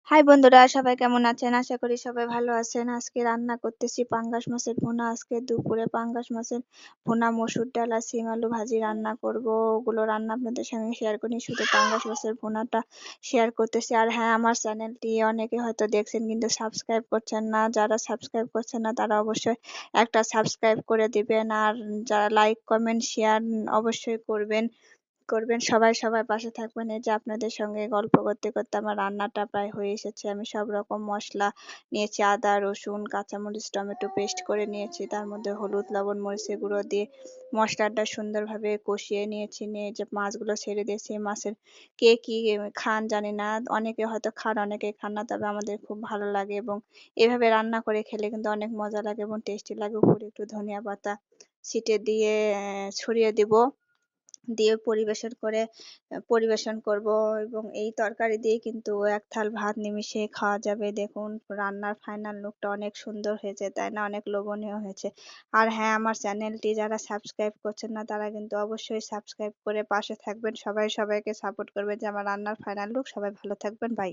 High বন্ধুরা, সবাই কেমন আছেন? আশা করি সবাই ভালো আছেন। আজকে রান্না করতেছি পাঙ্গাস মাছের ভুনা। আজকে দুপুরে পাঙ্গাস মাছের ভুনা, মসুর ডাল আর শিম আলু ভাজি রান্না করব। ওগুলো রান্না আপনাদের সঙ্গে শেয়ার করি, শুধু পাঙ্গাস মাছের ভুনাটা শেয়ার করতেছি। আর হ্যাঁ, আমার চ্যানেলটি অনেকে হয়তো দেখছেন কিন্তু সাবস্ক্রাইব করছেন না। যারা সাবস্ক্রাইব করছেন না তারা অবশ্যই একটা সাবস্ক্রাইব করে দিবেন, আর যারা লাইক কমেন্ট শেয়ার অবশ্যই করবেন। সবাই সবার পাশে থাকবেন। এই যে আপনাদের সঙ্গে গল্প করতে করতে আমার রান্নাটা প্রায় হয়ে এসেছে। আমি সব রকম মশলা নিয়েছি, আদা রসুন কাঁচামরিচ টমেটো পেস্ট করে নিয়েছি, তার মধ্যে হলুদ লবণ মরিচের গুঁড়ো দিয়ে মশলাটা সুন্দরভাবে কষিয়ে নিয়েছি। নিয়ে যে মাছগুলো ছেড়ে দিয়েছি, মাছের কে কি খান জানি না, অনেকে হয়তো খান অনেকে খান না, তবে আমাদের খুব ভালো লাগে এবং এভাবে রান্না করে খেলে কিন্তু অনেক মজা লাগে এবং টেস্টি লাগে। উপরে একটু ধনিয়া পাতা ছিটে দিয়ে ছড়িয়ে দিব, দিয়ে পরিবেশন করব। এবং এই তরকারি দিয়ে কিন্তু এক থাল ভাত নিমিষে খাওয়া যাবে। দেখুন রান্নার ফাইনাল লুকটা অনেক সুন্দর হয়েছে, তাই না? অনেক লোভনীয় হয়েছে। আর হ্যাঁ, আমার চ্যানেলটি যারা সাবস্ক্রাইব করছেন না তারা কিন্তু অবশ্যই সাবস্ক্রাইব করে পাশে থাকবেন। সবাই সবাইকে সাপোর্ট করবেন যে আমার রান্নার ফাইনাল লুক। সবাই ভালো থাকবেন, বাই।